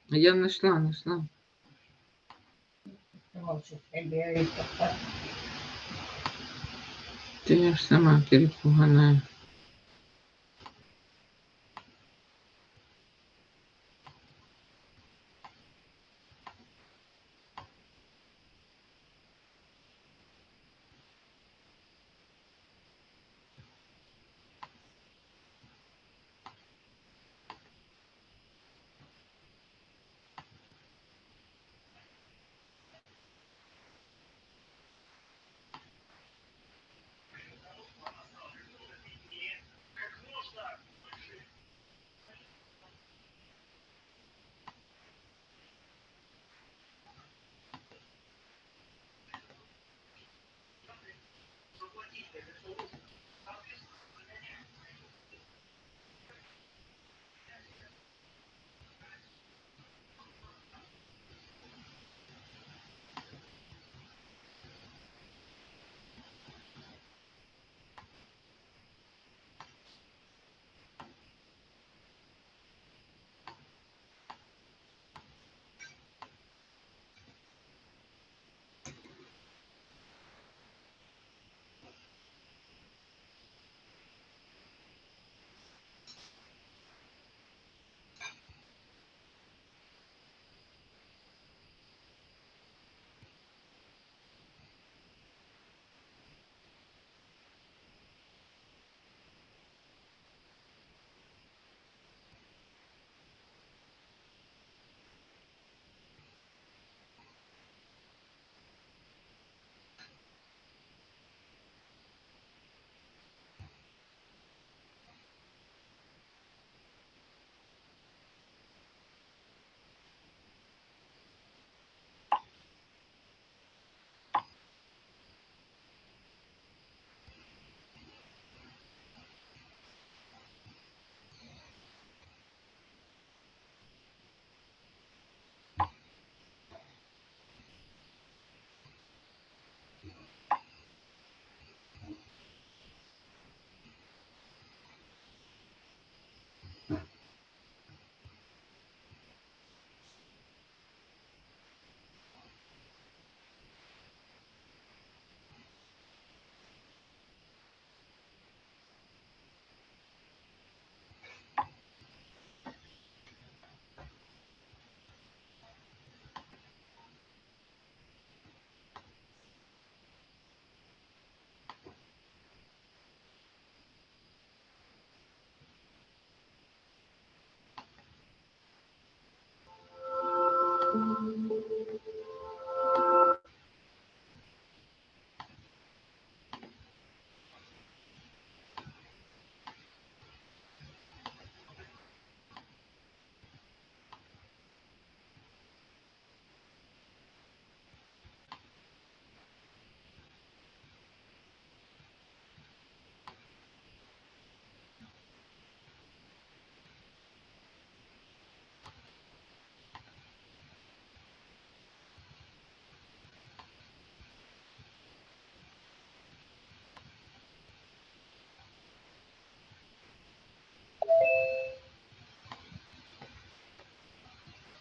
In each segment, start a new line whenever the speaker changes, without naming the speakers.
Я нашла. Ты я ж сама перепуганная.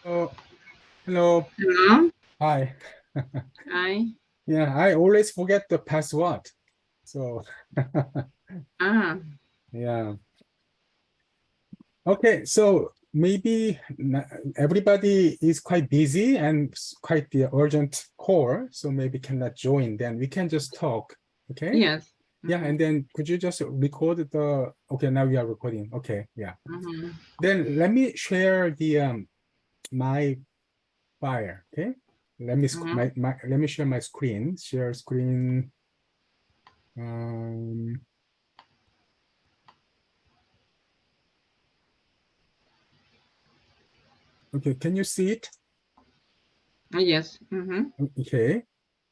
Oh, hello.
Hello?
Hi.
Hi.
Yeah, I always forget the password. So,
Ah,
yeah. Okay, so maybe everybody is quite busy and quite the urgent call, so maybe cannot join. Then we can just talk, okay?
yes.
Yeah, and then could you just record the, okay, now we are recording. Okay, yeah. Then let me share the my file, okay? Let me let me share my screen. Share screen. Okay, can you see it?
Yes.
Okay,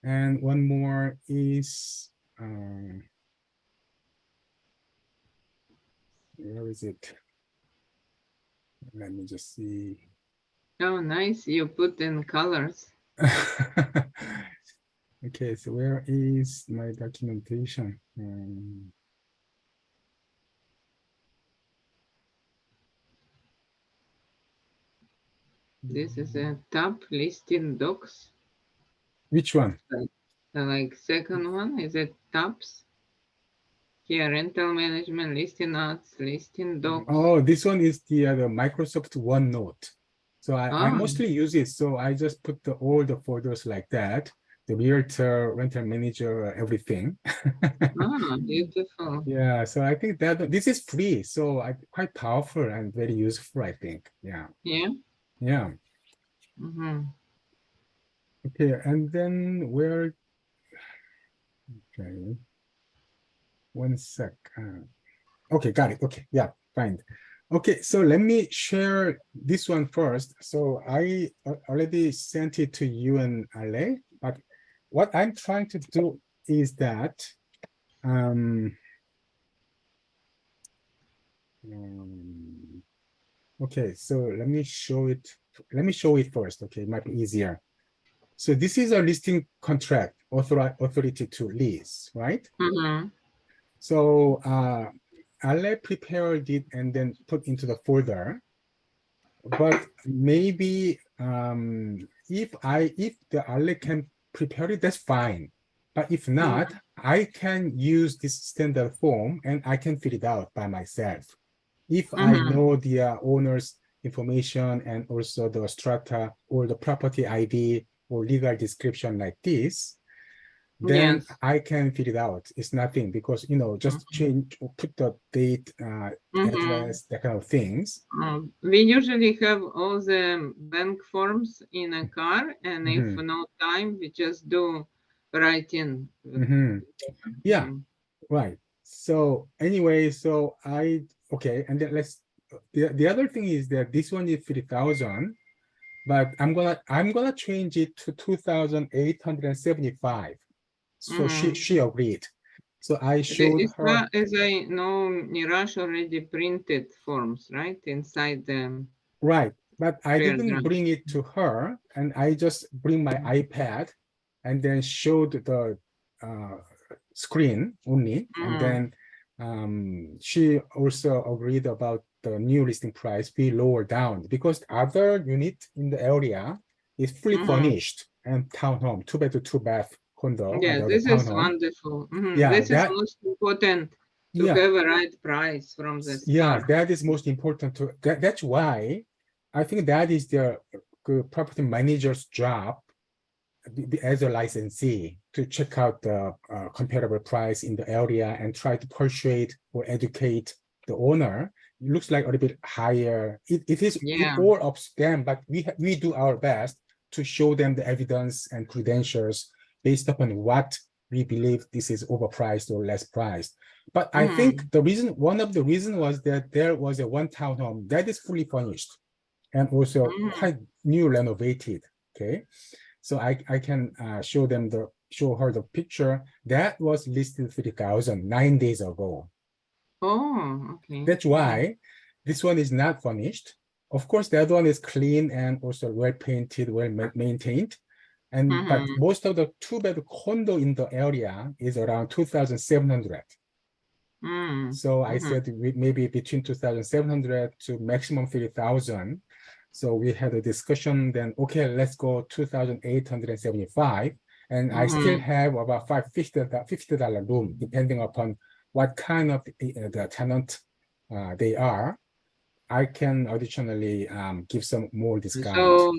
and one more is where is it? Let me just see.
Oh, nice. You put in colors.
Okay, so where is my documentation?
This is a top listing docs.
Which one?
Like second one is it tops? Here, rental management, listing ads, listing docs.
Oh, this one is the Microsoft OneNote. So I
Oh,
mostly use it. So I just put all the folders like that, the realtor, rental manager, everything.
beautiful.
Yeah, so I think that this is free, so quite powerful and very useful, I think. Yeah,
Yeah.
yeah.
Mm-hmm.
Okay, and then where, okay, one sec. Okay, got it. Okay, yeah, fine. Okay, so let me share this one first. So I already sent it to you and Ale, but what I'm trying to do is that, um, um, okay, so let me show it. Let me show it first. Okay, it might be easier. So this is a listing contract authority to lease, right?
Mm-hmm.
So Ale prepared it and then put into the folder. But maybe if the Ale can prepare it, that's fine. But if not, I can use this standard form and I can fill it out by myself. If I
Mm-hmm.
know the owner's information and also the strata or the property ID or legal description like this, then
Yes.
I can fill it out. It's nothing because, just change or put the date,
Mm-hmm.
address, that kind of things.
We usually have all the bank forms in a car, and if
Mhm,
no time, we just do writing.
mhm. Yeah,
Mm-hmm.
right. So anyway, okay, and then the other thing is that this one is 3,000, but I'm gonna change it to 2,875. So she
Mm-hmm.
she agreed. So I showed her.
As I know, Niraj already printed forms, right, inside the
Right, but I
prayer
didn't
drum.
bring it to her, and I just bring my iPad and then showed the uh, screen only, and
Mm-hmm.
then she also agreed about the new listing price be lower down because the other unit in the area is fully
Mm-hmm.
furnished and townhome, two bed to two bath condo
Yeah,
under the
this is
townhome.
wonderful. Mm-hmm.
Yeah,
This is
that
most important to
yeah,
have a right price from the
yeah,
start.
that is most important to that's why I think that is the property manager's job as a licensee to check out the comparable price in the area and try to persuade or educate the owner. It looks like a little bit higher. It
Yeah.
all up to them, but we do our best to show them the evidence and credentials based upon what we believe this is overpriced or less priced. But I think
Mm-hmm.
one of the reasons was that there was a one townhome that is fully furnished and also
Mm-hmm.
quite new renovated. Okay, so I can show her the picture that was listed 3,000 9 days ago.
Oh, okay.
That's
Mm-hmm.
why this one is not furnished. Of course, the other one is clean and also well painted, well maintained. And but
Mm-hmm.
most of the two-bed condo in the area is around 2,700. So I
Mm-hmm.
said maybe between 2,700 to maximum 3,000. So we had a discussion then, okay, let's go 2,875. And I still
Mm-hmm.
have about $50 room, depending upon what kind of the tenant they are. I can additionally give some more discount.
So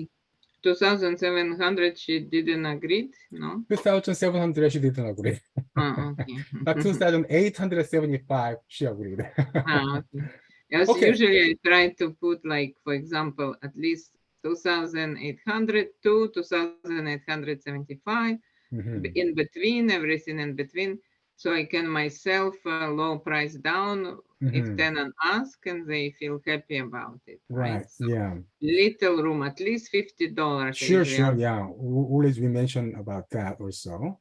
2,700 she didn't agree, no?
2,700, she didn't agree.
Okay.
But 2,875, she agreed.
Okay. Yes,
Okay.
usually I try to put like, for example, at least 2,800 to 2,875
Mhm.
in between, everything in between, so I can myself low price down if
Mhm.
tenant ask and they feel happy about it, right?
Right.
So
Yeah.
little room, at least $50 I
Sure,
usually
sure.
ask.
Yeah. Always we mentioned about that also.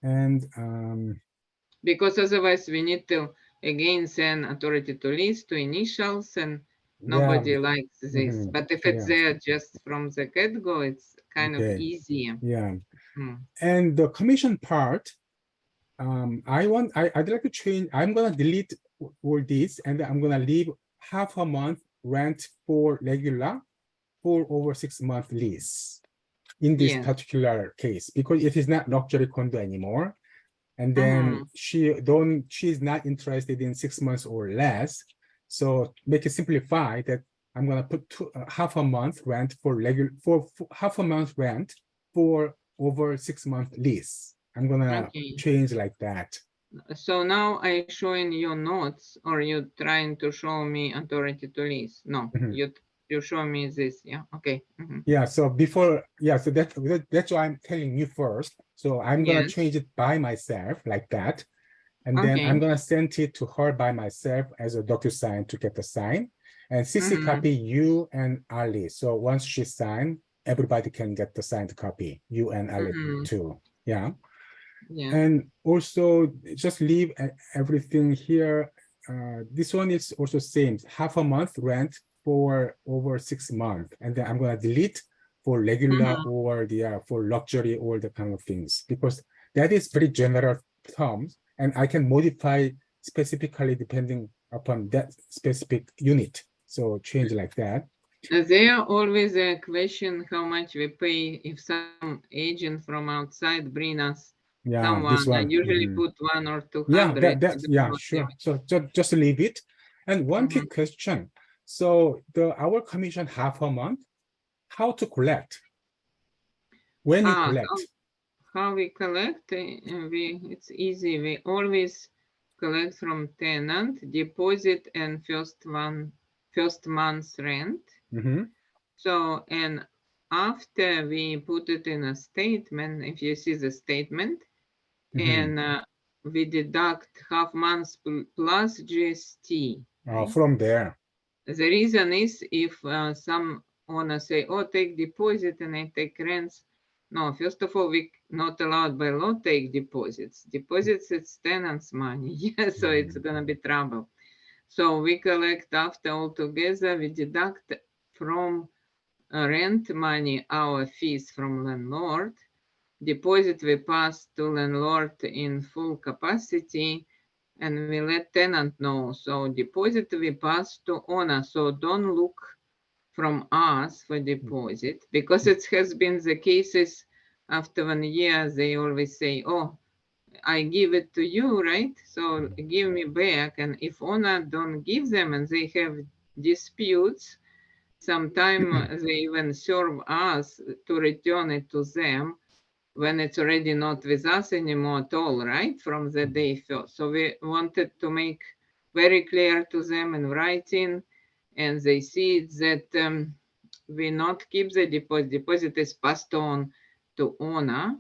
And
Because otherwise we need to again send authority to list to initials and
yeah.
nobody likes this.
Mhm.
But if it's
Yeah.
there just from the get-go, it's kind of
Okay.
easier.
Yeah.
Hmm.
And the commission part, I'd like to change. I'm gonna delete all this and I'm gonna leave half a month rent for regular for over 6-month lease in this particular case, because it is not luxury condo anymore. And then she's not interested in 6 months or less. So make it simplify that I'm gonna put half a month rent for half a month rent for over 6-month lease. I'm gonna change like that.
So now I showing you notes, or you trying to show me authority to lease? No, you show me this. Yeah. Okay.
Yeah. So before, yeah. So that's why I'm telling you first. So I'm gonna change it by myself like that, and then I'm gonna send it to her by myself as a DocuSign to get the sign, and CC copy you and Ali. So once she signed, everybody can get the signed copy. You and Ali too. Yeah. And also just leave everything here. This one is also same, half a month rent for over 6 months. And then I'm gonna delete for regular or for luxury or the kind of things, because that is very general terms, and I can modify specifically depending upon that specific unit. So change like that.
There always a question how much we pay if some agent from outside bring us someone.
This one.
I usually put 100 or 200.
Sure. So just leave it. And one quick question. So our commission half a month, how to collect? When we collect?
How we collect? It's easy. We always collect from tenant, deposit, and first month's rent. So, and after we put it in a statement, if you see the statement, and we deduct half months plus GST.
From there.
The reason is if some owner say, oh, take deposit and I take rents. No, first of all, we not allowed by law take deposits. Deposits, it's tenants' money. Yeah, so it's gonna be trouble. So we collect after altogether, we deduct from rent money our fees from landlord. Deposit we pass to landlord in full capacity, and we let tenant know. So deposit we pass to owner. So don't look from us for deposit, because it has been the cases after 1 year, they always say, oh, I give it to you, right? So give me back. And if owner don't give them and they have disputes, sometimes they even serve us to return it to them when it's already not with us anymore at all, right? From the day first. So we wanted to make very clear to them in writing, and they see that we not keep the deposit. Deposit is passed on to owner,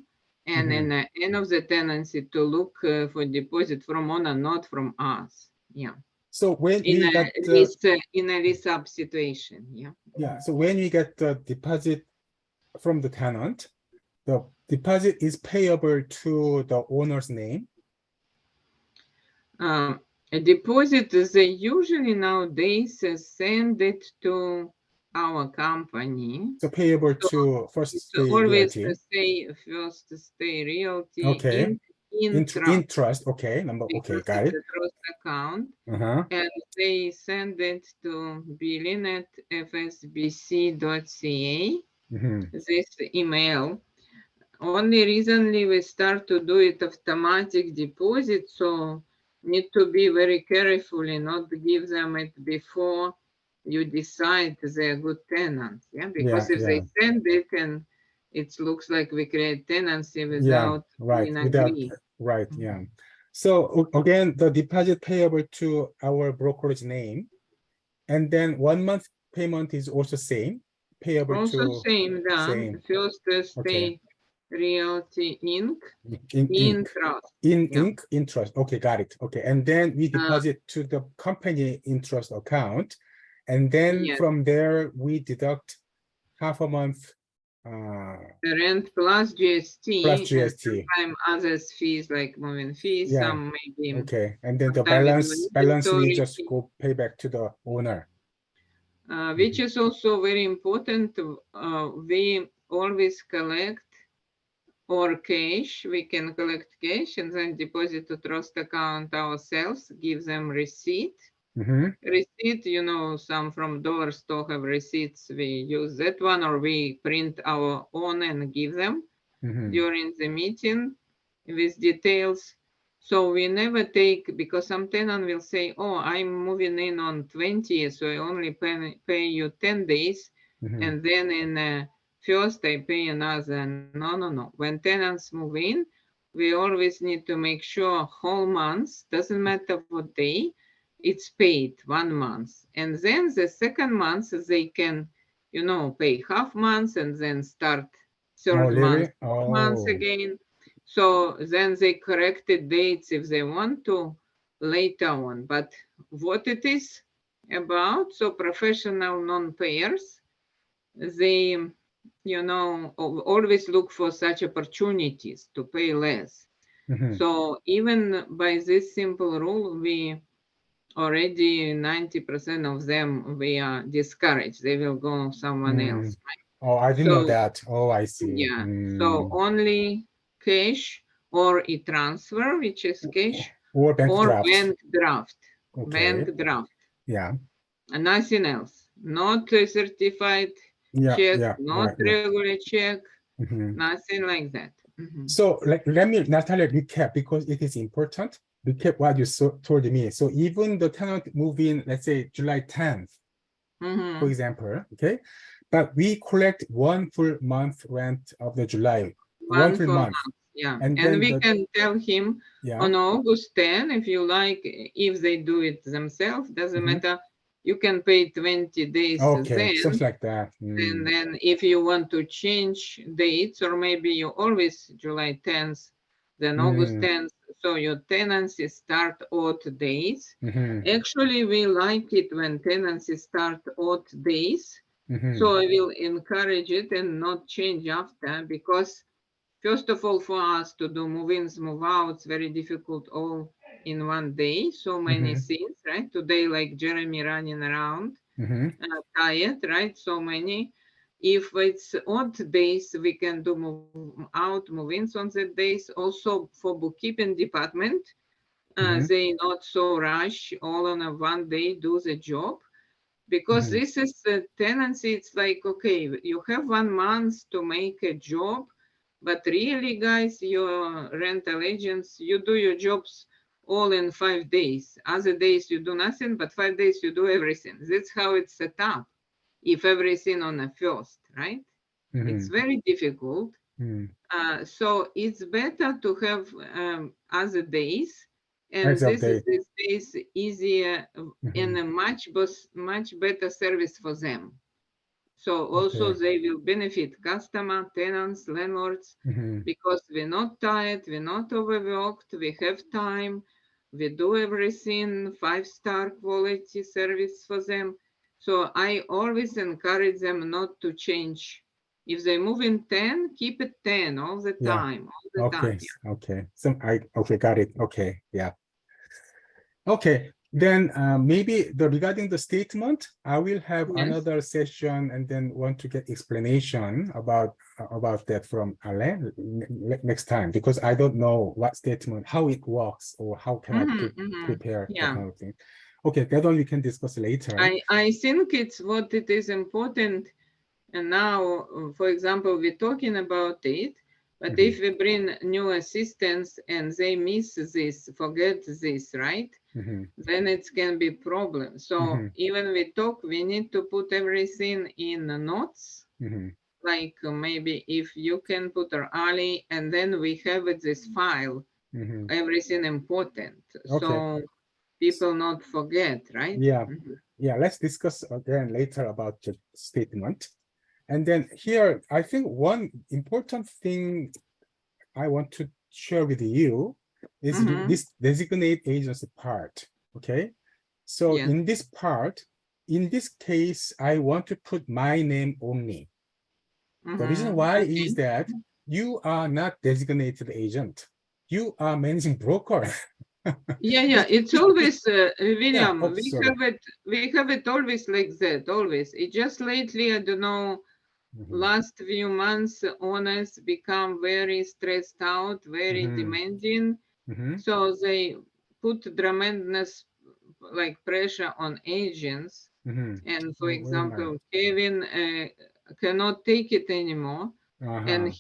and in the end of the tenancy to look for deposit from owner, not from us. Yeah.
So when
in
we got
in a lease up situation,
yeah. So when we get the deposit from the tenant, the deposit is payable to the owner's name.
A deposit, they usually nowadays send it to our company.
So payable to First Stay
always
Realty.
say First Stay Realty.
Okay.
In
trust. Okay. Got it.
The trust account. And they send it to billing@fsbc.ca. This email. Only recently we start to do it automatic deposit, so need to be very careful and not give them it before you decide they're good tenants. Yeah, because if they send it and it looks like we create tenancy without being agreed.
Right. Yeah. So again, the deposit payable to our brokerage name, and then 1 month payment is also same, payable
also
to
same. First Stay Realty Inc. In trust.
Interest. Okay, got it. Okay, and then we deposit to the company interest account, and then from there we deduct half a month
the rent plus GST.
Plus GST.
And sometimes others fees like moving fees. Some maybe.
Okay, and then the balance we just go pay back to the owner.
Which is also very important. We always collect or cash. We can collect cash and then deposit to trust account ourselves, give them receipt. receipt, you know, some from dollar store have receipts. We use that one, or we print our own and give them during the meeting with details. So we never take, because some tenant will say, oh, I'm moving in on 20th, so I only pay you 10 days. And then in first I pay another. No, no, no. When tenants move in, we always need to make sure whole month, doesn't matter what day, it's paid 1 month. And then the second month they can, you know, pay half month and then start
Oh,
third month,
really?
fourth month
Oh.
again. So then they corrected dates if they want to later on. But what it is about, so professional non-payers, they, you know, always look for such opportunities to pay less. So even by this simple rule, we already 90% of them we are discouraged. They will go someone else.
Oh, I didn't know
So
that. Oh, I see.
yeah, so only cash or e-transfer, which is cash,
Or bank
or
draft.
bank draft.
Okay.
Bank draft.
Yeah.
And nothing else. Not a certified
Yeah.
check,
Yeah.
not
Right. Yeah.
regular check, nothing like that.
So let me, Natalia, recap because it is important. Recap what you told me. So even the tenant move in, let's say July 10th, for example, okay? But we collect 1 full month rent of the July, one
One
full
full
month.
month, yeah.
And
And
then
we can tell him on August 10, if you like, if they do it themselves, doesn't matter. You can pay 20 days
okay,
then.
something like that.
And then if you want to change dates, or maybe you always July 10th, then August 10th, so your tenancy start odd days. Actually, we like it when tenancy start odd days. So I will encourage it and not change after, because first of all, for us to do move-ins, move-outs, very difficult all in one day. So many things, right? Today, like Jeremy running around, tired, right? So many. If it's odd days, we can do move out, move-ins on the days. Also for bookkeeping department, they not so rush all on a one day do the job, because this is the tenancy. It's like, okay, you have 1 month to make a job, but really, guys, your rental agents, you do your jobs all in 5 days. Other days you do nothing, but 5 days you do everything. That's how it's set up. If everything on a first, right? It's very difficult. So it's better to have other days, and
As of
this is
date.
these days easier and a much better service for them. So also they will benefit customer, tenants, landlords, because we're not tired, we're not overworked, we have time, we do everything, 5-star quality service for them. So I always encourage them not to change. If they move in 10, keep it 10 all the time, all the time.
Okay. Okay, got it. Okay, yeah. Okay, then maybe regarding the statement, I will have another session and then want to get explanation about that from Alain next time, because I don't know what statement, how it works, or how can I prepare that kind of thing. Okay, that one we can discuss later.
I think it's what it is important. And now, for example, we're talking about it, but if we bring new assistants and they miss this, forget this, right? Then it can be problem. So even we talk, we need to put everything in notes. Like maybe if you can put Ali, and then we have this file, everything important. So people not forget, right?
Yeah, let's discuss again later about the statement. And then here, I think one important thing I want to share with you is this designate agency part, okay? So in this part, in this case, I want to put my name only. The reason why is that you are not designated agent. You are managing broker.
Yeah, it's always William.
Yeah,
We have it always like that. Always. It just lately, I don't know. Last few months, owners become very stressed out, very demanding. So they put tremendous like pressure on agents. And for example, Kevin cannot take it anymore. And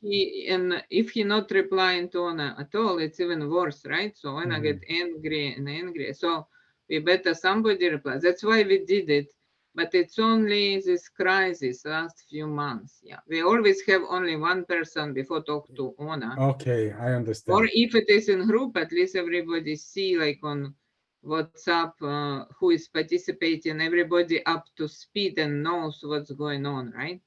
if he not replying to Anna at all, it's even worse, right? So Anna get angry and angry. So we better somebody reply. That's why we did it. But it's only this crisis last few months. Yeah, we always have only one person before talk to owner.
Okay, I understand.
Or if it is in group, at least everybody see like on WhatsApp who is participating. Everybody up to speed and knows what's going on, right?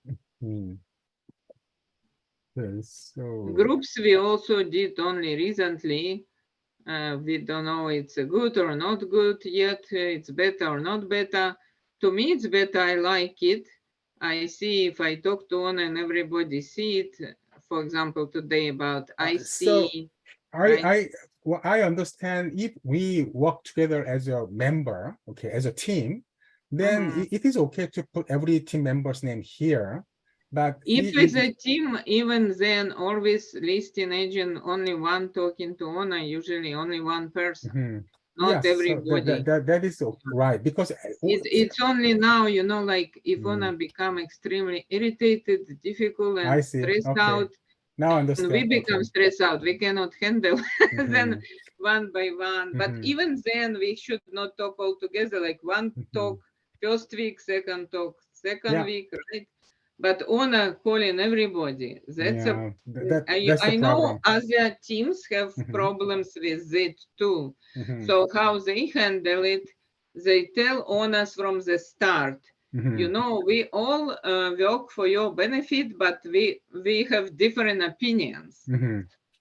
So
groups we also did only recently. We don't know it's good or not good yet. It's better or not better. To me, it's better. I like it. I see if I talk to one and everybody see it. For example, today about I
so
see.
I understand if we work together as a member, okay, as a team, then it is okay to put every team member's name here. But
if it's a team, even then always listing agent only one talking to owner, usually only one person. Not everybody.
So that is right, because
it's only now, you know, like if owner become extremely irritated, difficult, and stressed out.
Now I understand.
We become stressed out. We cannot handle then one by one. But even then, we should not talk all together. Like one talk first week, second talk second week, right? But owner calling everybody. That's I know other teams have problems with it too. So how they handle it, they tell owners from the start. You know, we all work for your benefit, but we have different opinions.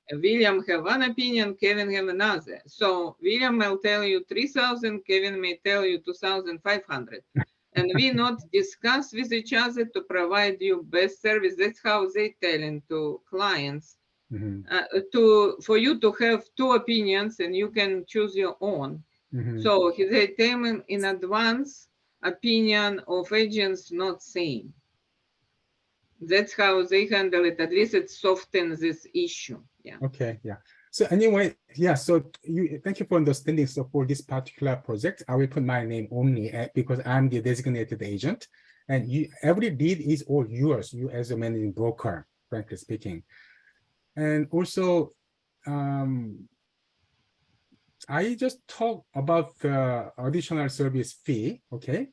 William have one opinion, Kevin have another. So William will tell you 3,000, Kevin may tell you 2,500. And we not discuss with each other to provide you best service. That's how they telling to clients. For you to have two opinions and you can choose your own. So they tell them in advance, opinion of agents not same. That's how they handle it. At least it softens this issue. Yeah.
Okay. Yeah. So anyway, yeah. So thank you for understanding. So for this particular project, I will put my name only because I'm the designated agent, and every deed is all yours. You as a managing broker, frankly speaking, and also, I just talked about the additional service fee. Okay.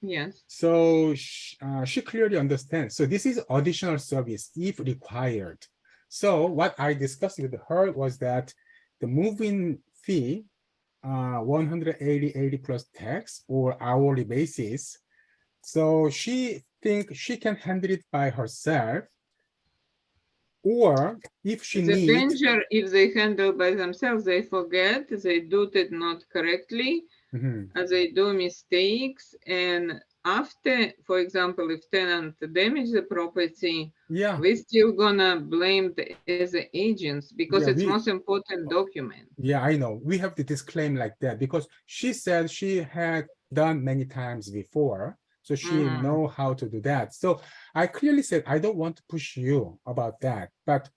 Yes.
So she clearly understands. So this is additional service if required. So what I discussed with her was that the move-in fee, 180 plus tax or hourly basis. So she thinks she can handle it by herself. Or if she needs...
The danger, if they handle by themselves, they forget, they do it not correctly, they do mistakes, and after, for example, if tenant damage the property, we're still gonna blame as agents because it's most important document.
Yeah, I know. We have to disclaim like that because she said she had done many times before. So she know how to do that. So I clearly said, I don't want to push you about that, but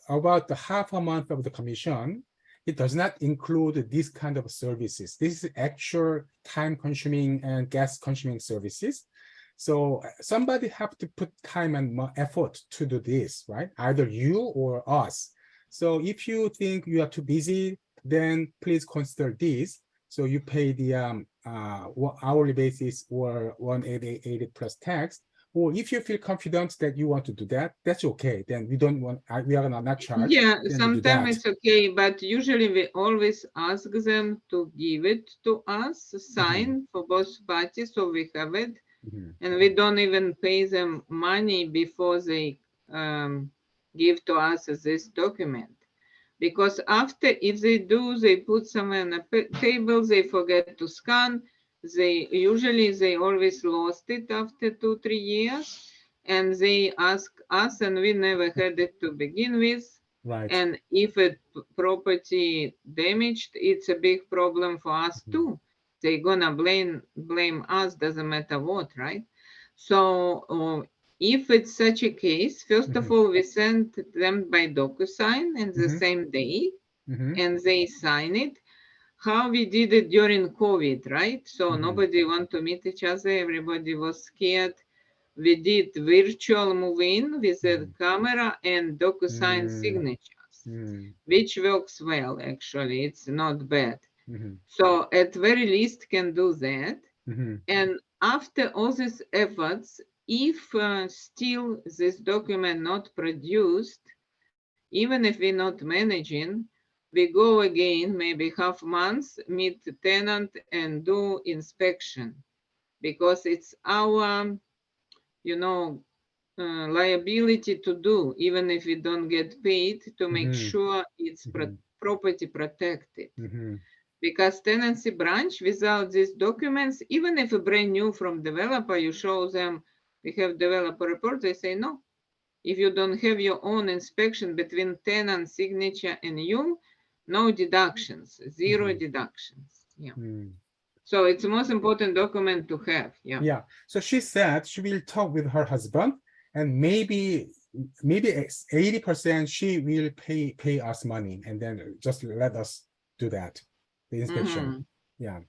about the half a month of the commission, it does not include this kind of services. This is actual time consuming and gas consuming services. So somebody have to put time and effort to do this, right? Either you or us. So if you think you are too busy, then please consider this. So you pay the hourly basis or 180 plus tax. Or if you feel confident that you want to do that, that's okay. Then we don't want, we are not charged.
Yeah, sometimes it's okay, but usually we always ask them to give it to us, sign for both parties, so we have it. And we don't even pay them money before they give to us this document. Because after, if they do, they put somewhere on a table, they forget to scan, they always lost it after 2-3 years, and they ask us, and we never had it to begin with.
Right.
And if a property damaged, it's a big problem for us too. They're gonna blame us, doesn't matter what, right? So if it's such a case, first of all, we send them by DocuSign in the same day, and they sign it. how we did it during COVID, right? So
Mhm.
nobody want to meet each other. Everybody was scared. We did virtual move-in with a camera and DocuSign
Mm,
signatures,
mm,
which works well, actually. It's not bad.
mhm,
So at very least can do that.
mhm,
And after all these efforts, if still this document not produced, even if we're not managing, we go again, maybe half months, meet the tenant and do inspection because it's our, you know, liability to do, even if we don't get paid, to make
mhm,
sure it's
mhm,
property protected.
mhm,
Because tenancy branch without these documents, even if a brand new from developer, you show them, we have developer report, they say no. If you don't have your own inspection between tenant signature and you, no deductions, zero
mhm,
deductions. Yeah.
mm.
So it's the most important document to have. Yeah.
Yeah. So she said she will talk with her husband, and maybe 80% she will pay us money, and then just let us do that, the inspection.
Mm-hmm.
Yeah.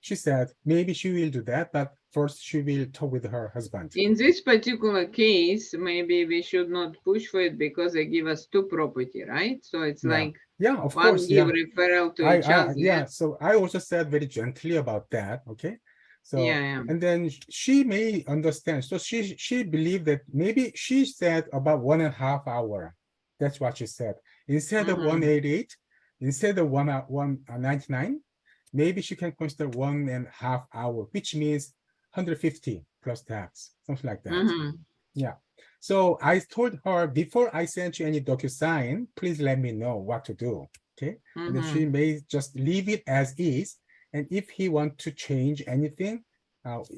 She said maybe she will do that, but first she will talk with her husband.
In this particular case, maybe we should not push for it because they give us two property, right? So it's
Yeah.
like
Yeah, of
one
course.
give
Yeah.
referral to each other.
Yeah, so I also said very gently about that. Okay. So,
Yeah, yeah.
and then she may understand. So she believed that maybe she said about 1.5 hour. That's what she said. Instead of
Mm-hmm.
188, instead of 199, maybe she can consider 1.5 hour, which means 150 plus tax, something like that.
Mm-hmm.
Yeah. So I told her, before I send you any DocuSign, please let me know what to do. Okay. And then she
Mm-hmm.
may just leave it as is. And if he want to change anything,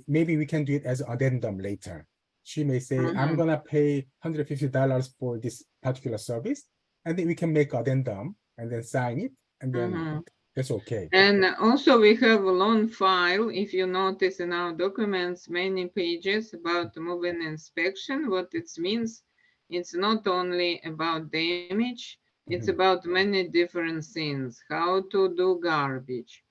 maybe we can do it as addendum later. She may say, I'm
Mm-hmm.
gonna pay $150 for this particular service, and then we can make addendum and then sign it, and then
Mm-hmm.
that's okay.
And also we have a loan file. If you notice in our documents, many pages about moving inspection. What it means, it's not only about damage, it's
Mhm.
about many different things. How to do garbage,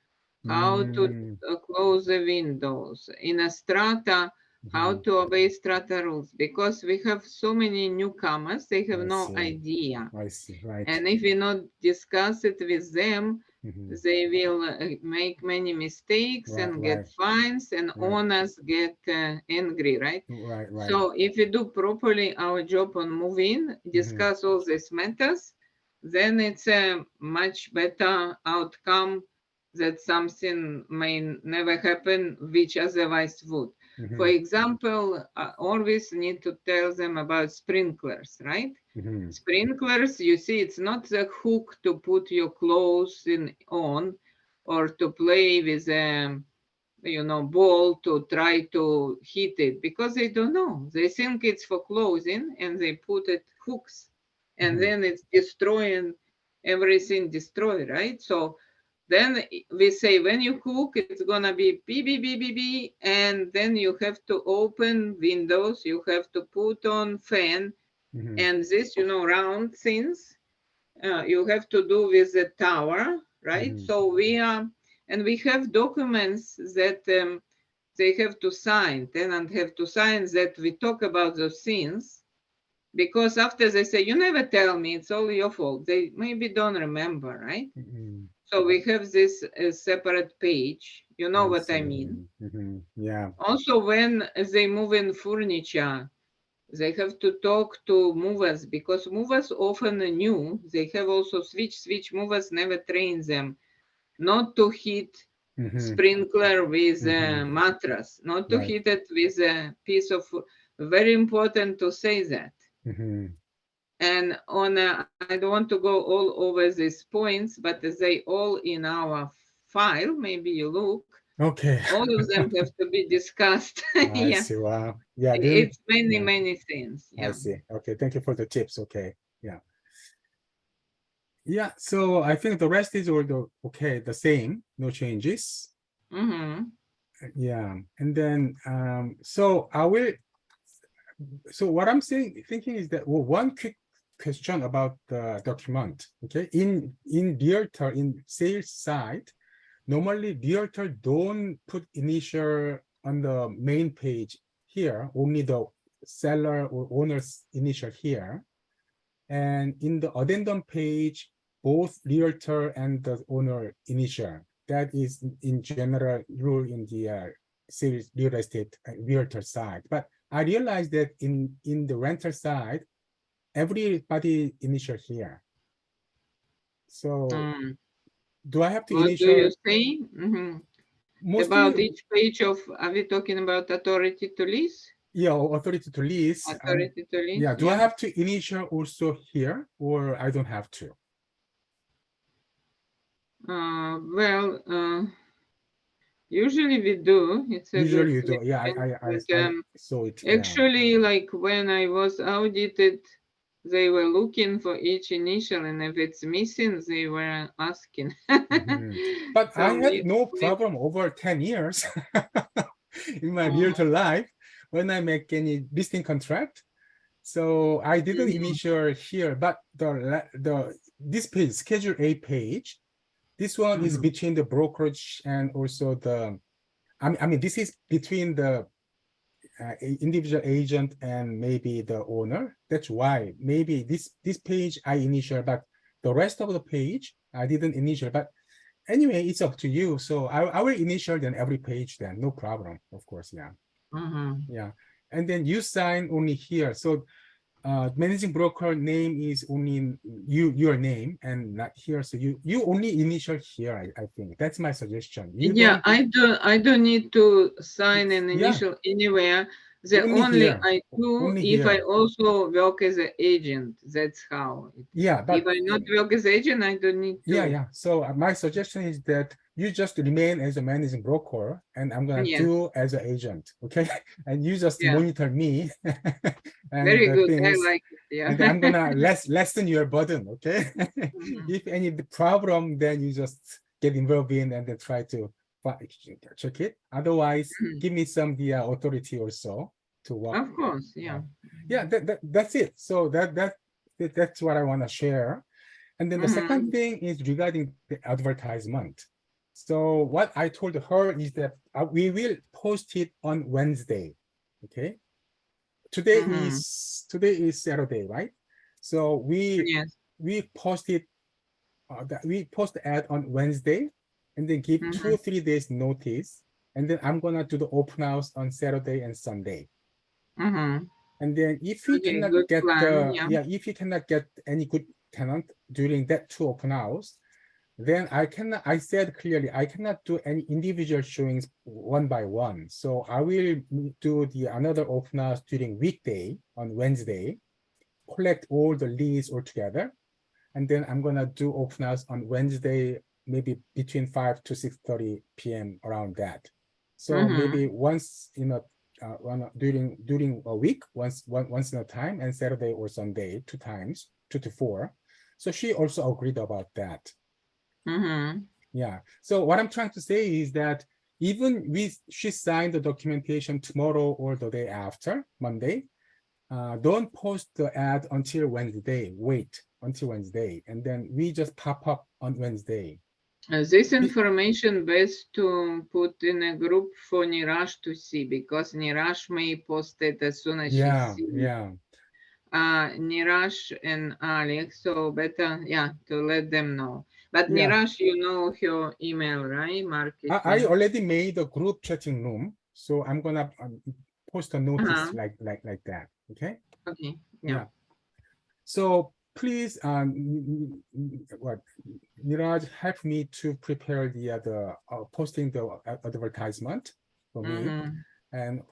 how to
Mm,
close the windows. In a strata, how
mhm.
to obey strata rules. Because we have so many newcomers, they have
I
no
see.
idea.
I see. Right.
And if we not discuss it with them,
Mhm.
they will make many mistakes
Right.
and get
Right.
fines, and
Right.
owners get angry, right?
Right. Right.
So if we do properly our job on moving,
Mhm.
discuss all these matters, then it's a much better outcome that something may never happen, which otherwise would. For
Mhm.
example, always need to tell them about sprinklers, right?
Mhm.
Sprinklers, you see, it's not the hook to put your clothes in on or to play with a ball to try to hit it because they don't know. They think it's for clothing and they put it hooks and
Mhm.
then it's destroying everything destroyed, right? So then we say when you cook, it's gonna be beep beep beep beep beep, and then you have to open windows, you have to put on fan,
Mhm.
and this round things you have to do with the tower, right?
Mhm.
So we are, and we have documents that they have to sign, tenant have to sign that we talk about those things, because after they say, you never tell me, it's all your fault. They maybe don't remember, right?
Mhm.
So we have this separate page. You know
I
what I mean?
see. Mhm. Yeah.
Also, when they move in furniture, they have to talk to movers because movers often new. They have also switch movers never train them not to hit
Mhm.
sprinkler with a
Mhm.
mattress, not to
Right.
hit it with a piece of very important to say that.
Mhm.
And on I don't want to go all over these points, but they all in our file. Maybe you look.
Okay.
All of them have to be discussed.
I
Yeah,
see. Wow. Yeah. Then.
it's many
Yeah.
many things.
I
Yeah.
see. Okay. Thank you for the tips. Okay. Yeah. Yeah. So I think the rest is all okay. The same. No changes.
Mm-hmm.
Yeah. And then so I will. So what I'm thinking is that, well, one quick question about the document. Okay. In realtor, in sales side, normally realtor don't put initial on the main page here, only the seller or owner's initial here. And in the addendum page, both realtor and the owner initial. That is in general rule in the sales real estate realtor side. But I realized that in the renter side, everybody initial here. So do I have to
What
initial?
do you say?
Mostly,
About each page of, are we talking about authority to lease?
yeah, authority to lease.
Authority to lease,
Yeah, do I have to initial also here, or I don't have to?
Well, usually we do. It's a
Usually
good
you do. Yeah,
question.
I saw it.
Actually, like when I was audited, they were looking for each initial, and if it's missing, they were asking.
But
So
I had no problem over 10 years in my real life when I make any listing contract. So I didn't initial here, but this page, Schedule A page, this one is between the brokerage and also the, I mean, this is between the individual agent and maybe the owner. That's why maybe this page I initial, but the rest of the page I didn't initial. But anyway, it's up to you. So I will initial then every page then, no problem, of course, yeah. Yeah, and then you sign only here. So managing broker name is only your name and not here. So you only initial here, I think. That's my suggestion. You
yeah, I don't need to sign an initial anywhere. The only I do if I also work as an agent. That's how. If I not work as agent, I don't need to.
Yeah. So my suggestion is that you just remain as a managing broker, and I'm gonna do as an agent, okay? And you just monitor me and
very
the
good.
things,
I like it. Yeah.
and I'm gonna lessen your burden, okay? If any problem, then you just get involved in and then try to check it. Otherwise, give me some the authority also to work.
Of course, yeah.
Yeah, that's it. So that's what I want to share. And then the second thing is regarding the advertisement. So what I told her is that we will post it on Wednesday. Okay. Today is Saturday, right? So we post it. We post the ad on Wednesday, and then give 2-3 days notice, and then I'm gonna do the open house on Saturday and Sunday. And then if we cannot get if you cannot get any good tenant during that 2 open house, then I said clearly I cannot do any individual showings one by one. So I will do the another open house during weekday on Wednesday, collect all the leads all together, and then I'm gonna do open house on Wednesday, maybe between 5 to 6:30 p.m. around that. So maybe once during a week, once in a time, and Saturday or Sunday 2 times, 2 to 4. So she also agreed about that. Yeah. So what I'm trying to say is that even she signed the documentation tomorrow or the day after, Monday, don't post the ad until Wednesday. Wait until Wednesday, and then we just pop up on Wednesday.
This information best to put in a group for Niraj to see, because Niraj may post it as soon as she sees. Niraj and Alex, so better, to let them know. But Niraj, you know her email, right? Marketing.
I already made a group chatting room, so I'm gonna post a notice like that. Okay.
Okay. Yeah.
So please, Niraj, help me to prepare the posting the advertisement for me, and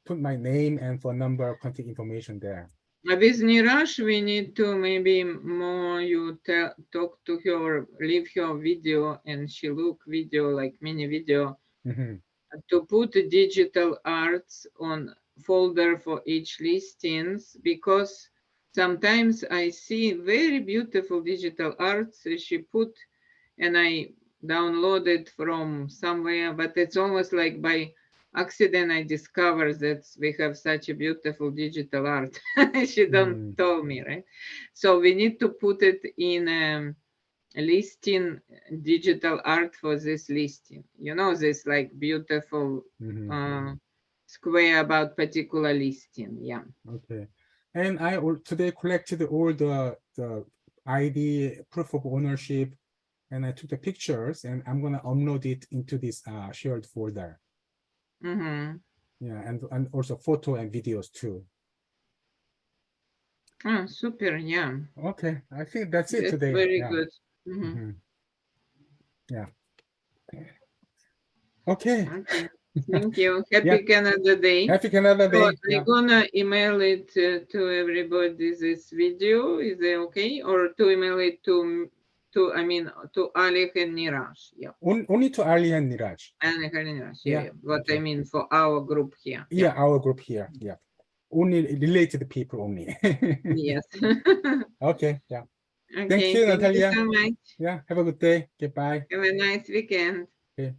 put my name and phone number, contact information there.
With Niraj, we need to maybe more you talk to her, leave her video, and she look video like mini video to put digital arts on folder for each listings, because sometimes I see very beautiful digital arts she put, and I downloaded from somewhere, but it's almost like by accident I discovered that we have such a beautiful digital art. She don't tell me, right? So we need to put it in listing digital art for this listing. You know, this like beautiful square about particular listing. Yeah.
Okay. And I today collected all the ID, proof of ownership, and I took the pictures, and I'm gonna upload it into this shared folder. Yeah, and also photo and videos too.
Oh, super. Yeah.
Okay, I think that's it
That's
today.
very
Yeah.
good.
Yeah. Okay.
Okay. Thank you. Happy
Yeah.
Canada Day.
Happy Canada
So
Day. Yeah.
I'm gonna email it to everybody this video. Is it okay? Or to email it to I mean to Alec and Niraj. Yeah.
Only to Ali and Niraj.
Alec and Niraj. Yeah,
Yeah,
yeah. What
okay.
I mean for our group here.
Yeah, our group here. Yeah. Only related people only.
Yes.
Okay, yeah.
Okay.
Thank you,
Thank you
Natalia.
so much.
Yeah, have a good day. Goodbye.
Have a nice weekend.
Okay.